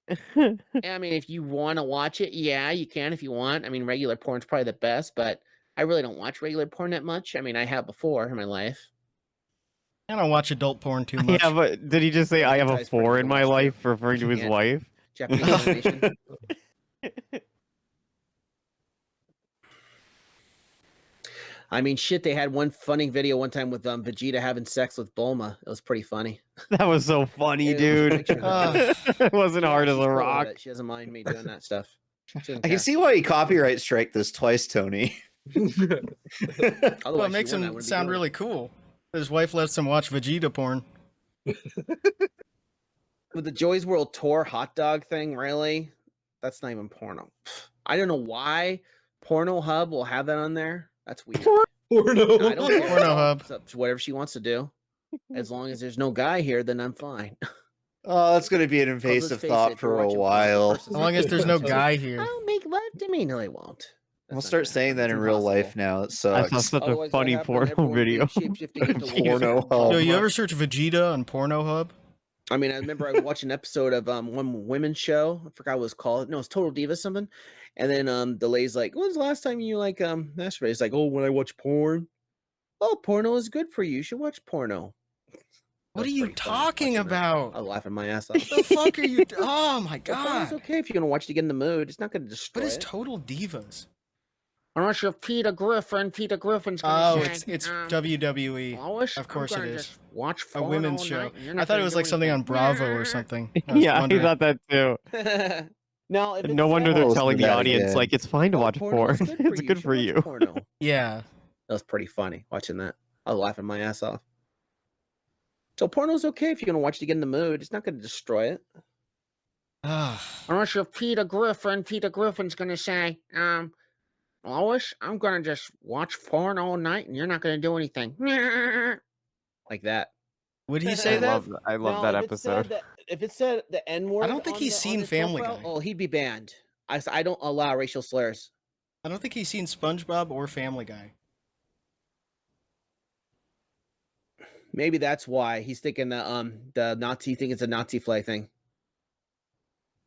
I mean, if you want to watch it, yeah, you can if you want. I mean, regular porn's probably the best, but I really don't watch regular porn that much. I mean, I have before in my life. I don't watch adult porn too much. Yeah, but did he just say I have a 4 in my life, referring to his Yeah. wife? Japanese animation. I mean, shit, they had one funny video one time with Vegeta having sex with Bulma. It was pretty funny. That was so funny, dude. It wasn't hard as she's a cool with rock. it. She doesn't mind me doing that stuff. I can see why he copyright strike this twice, Tony. Well, it makes him sound really cool. His wife lets him watch Vegeta porn. With the Joy's World Tour hot dog thing, really? That's not even porno. I don't know why Porno Hub will have that on there. That's weird. Porno. I don't care. Porno Hub. It's up to whatever she wants to do. As long as there's no guy here, then I'm fine. Oh, that's going to be an invasive thought for a while. As long as there's no guy here. I'll make love to me. No, they won't. We'll start saying that in real life now. It I sucks. saw such a Otherwise, funny what happened? porno Everyone being video. shape-shifting into Porno wolves. Hub. Yo, you ever search Vegeta on Porno Hub? I mean, I remember I watched an episode of one women's show. I forgot what it was called. No, it's Total Diva something. And then the lady's like, "When's the last time you masturbated?" It's like, "Oh, when I watch porn." Oh, porno is good for you. You should watch porno. What are you talking about? I'm laughing my ass off. What the fuck are you? Oh my god! It's okay if you're gonna watch to get in the mood. It's not gonna destroy. What is it. Total Divas? Unless you're Peter Griffin's gonna Oh, say, it's WWE. Of course it is. Watch A porn women's all show. night and you're I not thought it gonna was do like something on anything. Bravo or something. I was Yeah, I wondering. thought that too. No, if No it's wonder sad- they're Let's telling do the that audience again. like it's fine to watch porno is porn. good for It's you. good should for watch you. Porno. Yeah. That was pretty funny watching that. I was laughing my ass off. So porno's okay if you're gonna watch to get in the mood. It's not gonna destroy it. Unless you're Peter Griffin's gonna say, Lois, I'm gonna just watch porn all night and you're not gonna do anything. Like that. Would he say that? I love that episode. If it said the N word, I don't think he's seen Family Guy. Oh, he'd be banned. I don't allow racial slurs. I don't think he's seen SpongeBob or Family Guy. Maybe that's why he's thinking the Nazi thing is a Nazi flag thing.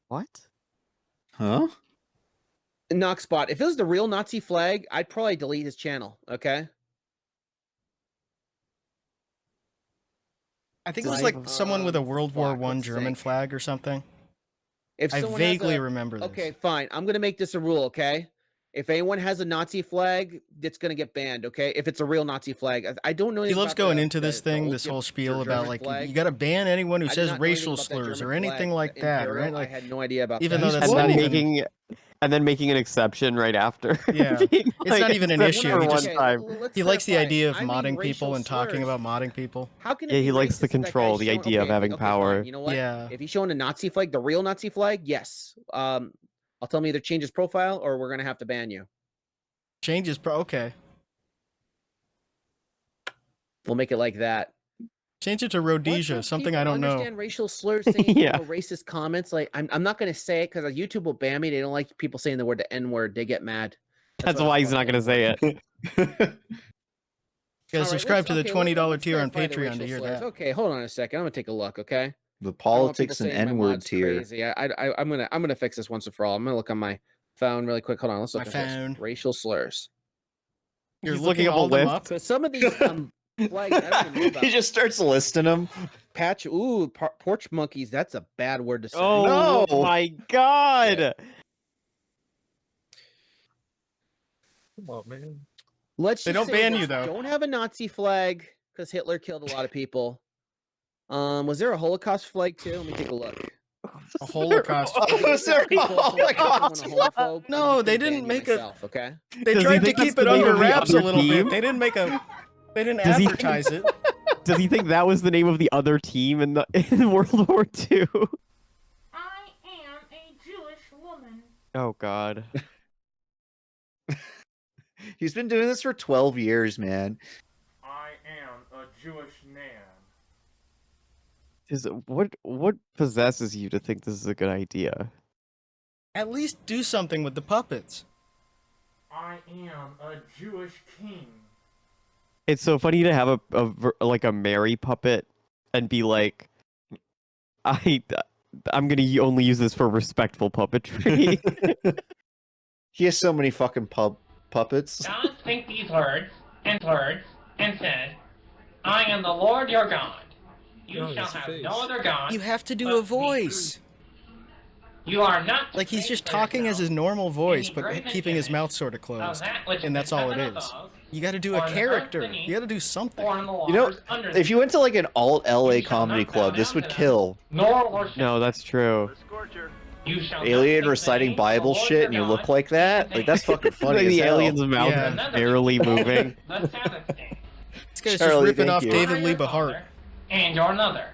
What? Huh? Knockspot. If it was the real Nazi flag, I'd probably delete his channel. Okay. I think it was like someone with a World War I German flag or something. If I someone has vaguely a- remember this. Okay, fine. I'm gonna make this a rule. Okay. If anyone has a Nazi flag, it's gonna get banned. Okay. If it's a real Nazi flag, I don't know. He anything loves about going the- into this the thing, old this whole German spiel about like flag. you got to ban anyone who I did says not know anything racial about that slurs German or anything flag like that, Imperial. right? Like, I had no idea about even that. though that's And not then even making an exception right after. Yeah. Being It's not even an exception issue. for He one just time. he likes the idea of I mean modding racial people and talking slurs. about modding people. How can it Yeah, be he likes the racist if that guy's control, the showing- idea of having fine. power. You know what? Yeah. If he's showing a Nazi flag, the real Nazi flag, yes. I'll tell him either change his profile or we're gonna have to ban you. Changes okay. We'll make it like that. Change it to Rhodesia, something I don't know. Understand racial slurs, saying Yeah. racist comments. Like I'm not gonna say it because YouTube will ban me. They don't like people saying the word the N word. They get mad. That's why he's not gonna say it. Yeah, All right, subscribe to the let's $20 tier on clarify the Patreon to racial hear slurs. that. Okay, hold on a second. I'm gonna take a look. Okay. The I don't want politics people and saying my N-word mod's tier. Crazy. I'm gonna fix this once and for all. I'm gonna look on my phone really quick. Hold on. Let's look My at this. phone. Racial slurs. You're He's looking looking up a all them list. up. So some of these flags I don't even know about. He just starts listing them. Patch. Ooh, porch monkeys. That's a bad word to say. Oh No. my god! Come on, man. Let's They just don't say ban this, you, though. Don't have a Nazi flag because Hitler killed a lot of people. Was there a Holocaust flag too? Let me take a look. A Holocaust. Oh, sorry. Holocaust. No, they didn't make a. myself, okay? They Does he tried to think that's keep the it name under of the wraps a other little team? bit. They didn't make a. They didn't Does he think- advertise it. Does he think that was the name of the other team in the in World War II? I am a Jewish woman. Oh god. He's been doing this for 12 years, man. I am a Jewish man. What possesses you to think this is a good idea? At least do something with the puppets. I am a Jewish king. It's so funny to have like a Mary puppet and be like, I'm gonna only use this for respectful puppetry. He has so many fucking puppets. God spake these words, and said, I am the Lord your God. You shall have no other God. You have to do a voice. You are not Like he's just talking as his normal voice, but keeping his mouth sort of closed. And that's all it is. You gotta do a character. You gotta do something. You know, if you went to like an alt LA comedy club, this would kill. No, that's true. Alien reciting Bible shit and you look like that? Like, that's fucking funny Like as the hell. alien's mouth barely moving. This guy's Charlie, just ripping thank off you. David Lee Bahart. And your another.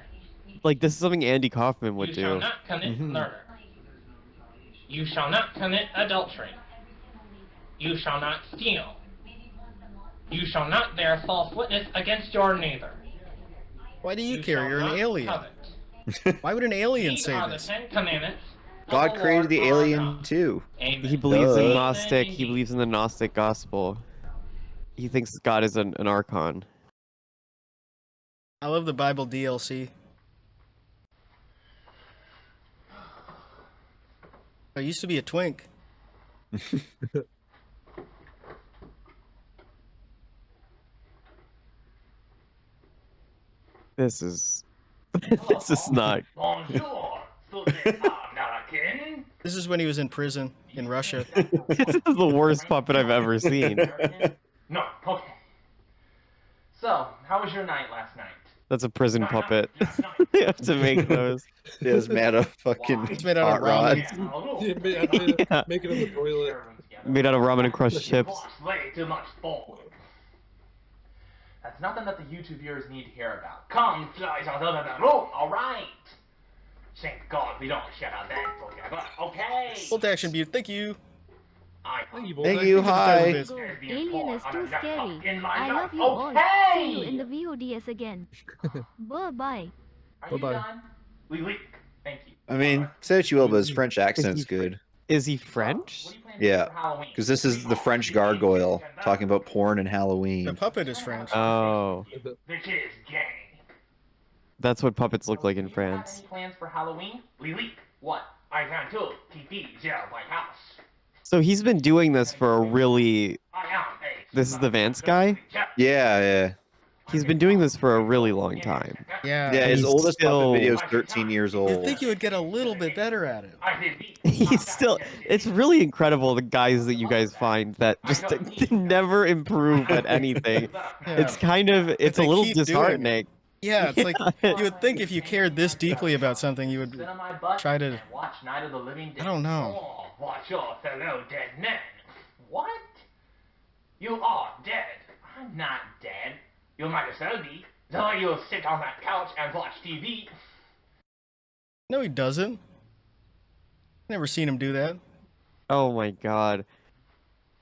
Like, this is something Andy Kaufman would You do. shall not commit murder. You shall not commit adultery. You shall not steal. You shall not bear false witness against your neighbor. Why do you care? You're an alien. Why would an alien These say are this? the 10 Commandments. God created the alien too. He believes in Duh. Gnostic. He believes in the Gnostic gospel. He thinks God is an archon. I love the Bible DLC. I used to be a twink. This is not. Bonjour, American. This is when he was in prison in Russia. This is the worst puppet I've ever seen. No, okay. So, how was your night last night? That's a prison puppet. They have to make those. It was made of fucking It's made out hot of rod. ramen. Yeah. Make it in the toilet. Made out of ramen and crushed chips. Way too much forward. That's nothing that the YouTube viewers need to hear about. Come, flies out of the room, alright? Thank God we don't shut our legs together, okay? Bolt action butte. Thank you. Thank you, hi. Alien is too scary. I love you all. See you in the VODs again. Bye-bye. Bye-bye. Thank you. I mean, say what you will, but his French accent's good. Is he French? Yeah, because this is the French gargoyle talking about porn and The Halloween. puppet is French. Oh, Which is gay. that's what puppets look like in France. Plans for Halloween? What? I can too. TV, yeah, my house. So he's been doing this for a really... This is the Vance guy? Yeah, yeah. He's been doing this for a really long time. Yeah. Yeah, his he's oldest still- puppet video is 13 years You'd old. think you would get a little bit better at it. He's still... It's really incredible, the guys that you guys find that just never improve at anything. It's kind of... It's a they little keep doing it. disheartening. Yeah, it's like you would think if you cared this deeply about something, you would try to. Watch Night of the Living Dead. I don't know. Oh, watch your fellow dead men. What? You are dead. I'm not dead. You might as well be. So you'll sit on that couch and watch TV. No, he doesn't. Never seen him do that. Oh my god.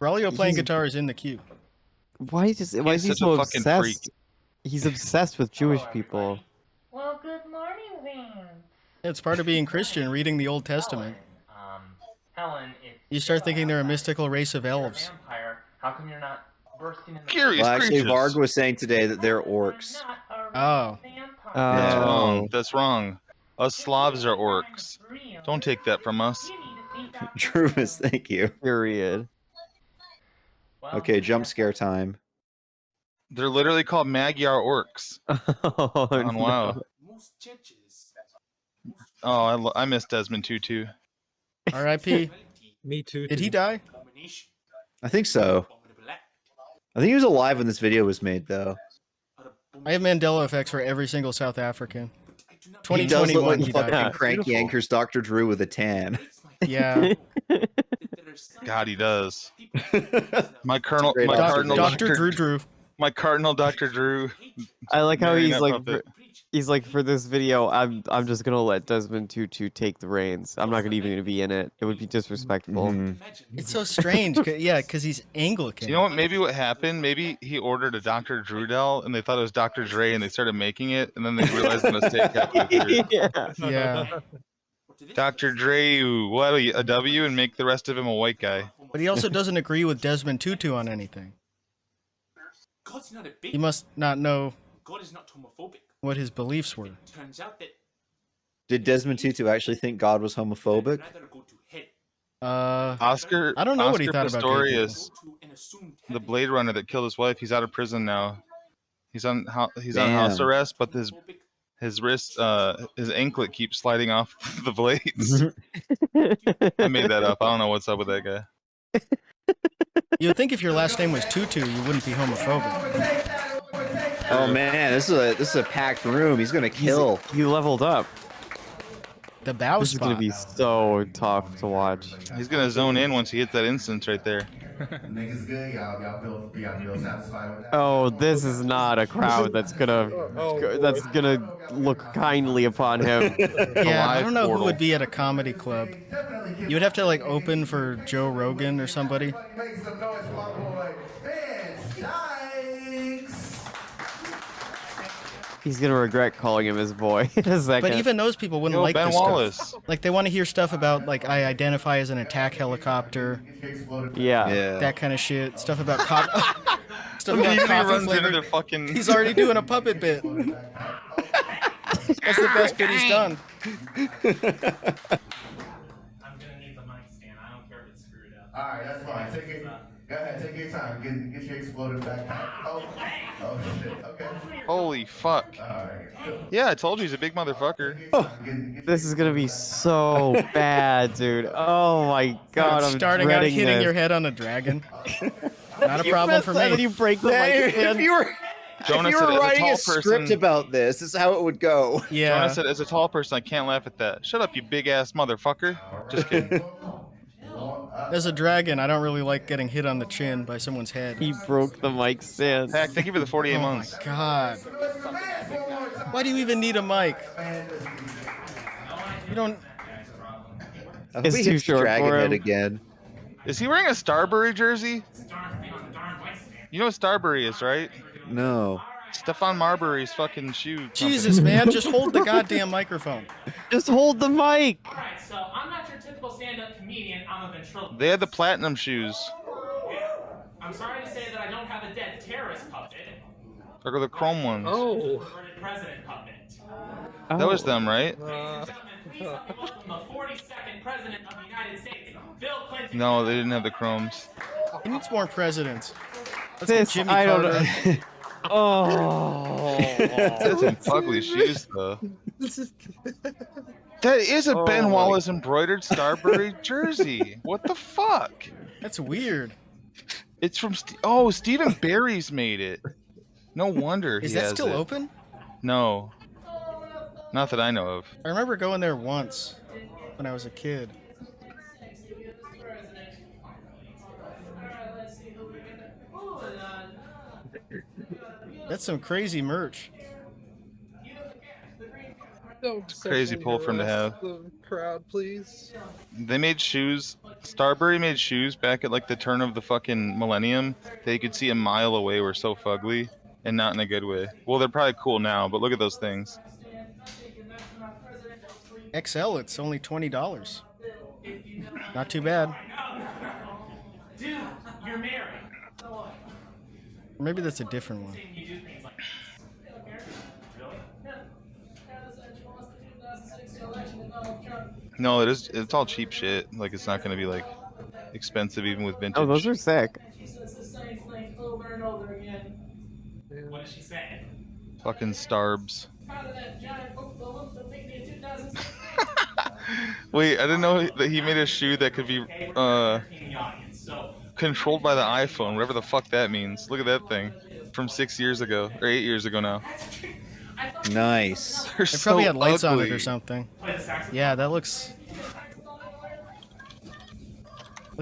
Braulio playing He's- guitar is in the queue. Why is he He's such so a fucking freak. obsessed? He's obsessed with Jewish people. Well, good morning, Vance. It's part of being Christian, reading the Old Testament. Helen, it's You start thinking they're a mystical race of elves. vampire. How come you're not bursting in the Curious Well, actually, creatures. Varg was saying today that they're orcs. Oh. That's Yeah. wrong. That's wrong. Us Slavs are orcs. Don't take that from us. Truvis, thank you. Period. Okay, jump scare time. They're literally called Magyar orcs. Oh, On no. WoW. Oh, I miss Desmond Tutu. R.I.P. Me too. Did he die? I think so. I think he was alive when this video was made, though. I have Mandela effects for every single South African. He does look 2021 like he fucking died. cranky Beautiful. anchors Dr. Drew with a tan. Yeah. God, he does. My Colonel, Great my observation. Cardinal, Dr. Drew Drew. my Cardinal, Dr. Drew. I like how Marionette he's like, puppet. he's like, for this video, I'm just gonna let Desmond Tutu take the reins. I'm not even gonna be in it. It would be disrespectful. Mhm. It's so strange. Yeah, because he's Anglican. You know what? Maybe what happened? Maybe he ordered a Dr. Drew doll, and they thought it was Dr. Dre, and they started making it, and then they realized the mistake halfway through. Yeah. Yeah. Dr. Dre, what a W, and make the rest of him a white guy. But he also doesn't agree with Desmond Tutu on anything. God's not a big. He must not know God is not homophobic. what his beliefs were. Turns out that Did Desmond Tutu actually think God was homophobic? Oscar. I don't know what he Oscar thought about gay Pistorius, the Blade Runner that killed his wife. He's out of prison now. He's on house Damn. arrest, but his wrist, his anklet keeps sliding off the blades. I made that up. I don't know what's up with that guy. You would think if your last name was Tutu, you wouldn't be homophobic. Oh man, this is a packed room. He's gonna kill. He leveled up. The bow This is gonna spot. be so tough to watch. He's gonna zone in once he hits that instance right there. Niggas good, y'all feel satisfied with that? Oh, this is not a crowd that's gonna look kindly upon him. Yeah, I don't know who would be at a comedy club. You would have to like open for Joe Rogan or somebody. Make some noise for my boy, Vance Dykes. He's gonna regret calling him his boy in a second. But even those people wouldn't Yo, like Ben this Wallace. stuff. Like they want to hear stuff about like I identify as an attack helicopter. Yeah. That kind of shit. Stuff about stuff Look at about he coffee runs flavored. into fucking. He's already doing a puppet bit. That's the best bit he's done. I'm gonna need the mic stand. I don't care if it's screwed up. All right, that's fine. Take it. Go ahead, take your time. Get your exploded backpack. Oh shit. Okay. Holy fuck. All right. Yeah, I told you he's a big motherfucker. This is gonna be so bad, dude. Oh my god, I'm Starting out dreading hitting this. your head on a dragon. Not a problem for When me. you break the If mic stand. you were Jonah if you said were as a writing tall a script person- about this is how it would go. Yeah. Jonah said, as a tall person, I can't laugh at that. Shut up, you big ass motherfucker. Just kidding. As a dragon, I don't really like getting hit on the chin by someone's head. He broke the mic stand. Heck, thank you for the 48 months. Oh my god. Why do you even need a mic? You don't. I hope It's he too hits short Dragon for Head him. again. Is he wearing a Starbury jersey? You know what Starbury is, right? No. Stefan Marbury's fucking shoe company. Jesus, man, just hold the goddamn microphone. Just hold the mic. Alright, so I'm not your typical stand-up comedian. I'm a ventriloquist. They had the platinum shoes. Yeah. I'm sorry to say that I don't have a dead terrorist puppet. Or the chrome ones. Oh. Perverted president puppet. That was them, right? Gentlemen, please help me welcome the 42nd president of the United States, Bill Clinton. No, they didn't have the chromes. He needs more presidents. Let's This, get Jimmy I don't Carter. know. Oh. That's some ugly shoes, though. That is a Ben my Wallace embroidered Starbury jersey. What the fuck? That's weird. It's from Stephen Barry's made it. No wonder he Is that has still it. open? No, not that I know of. I remember going there once when I was a kid. That's some crazy merch. Crazy pull for him to have. The crowd, please. They made shoes. Starbury made shoes back at like the turn of the fucking millennium that you could see a mile away were so fugly, and not in a good way. Well, they're probably cool now, but look at those things. XL, it's only $20. Not too bad. Dude, you're married. Or maybe that's a different one. You do things like No, it is. It's all cheap shit. Like it's not gonna be like expensive even with vintage. Oh, those are sick. What is she saying? Fucking Starbs. Wait, I didn't know that he made a shoe that could be controlled by the iPhone, whatever the fuck that means. Look at that thing from 6 years ago or 8 years ago now. Nice. They're It probably so had lights on it ugly. or something. Yeah, that looks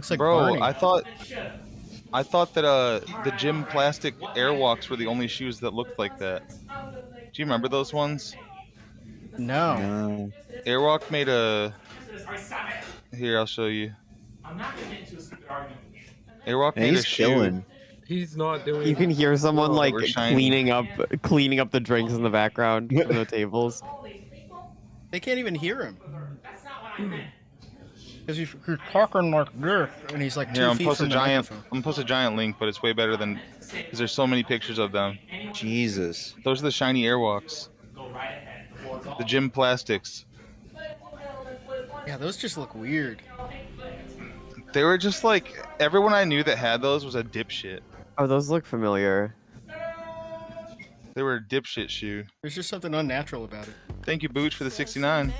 like Bro, Barney. I thought that the gym plastic Airwalks were the only shoes that looked like that. Do you remember those ones? No. Airwalk made a. Here, I'll show you. I'm not gonna get into a stupid argument. Airwalk Man, made a he's shoe. killing. He's not doing. You can hear someone Oh, like we're shiny. cleaning up the drinks in the background from the tables. They can't even hear him. That's not what Because he's talking like this, and he's like 2 Here, I'm feet post from a the giant. microphone. I'm post a giant link, but it's way better than because there's so many pictures of them. Jesus. Those are the shiny airwalks. The gym plastics. Yeah, those just look weird. They were just like everyone I knew that had those was a dipshit. Oh, those look familiar. They were a dipshit shoe. There's just something unnatural about it. Thank you, Booch, for the 69.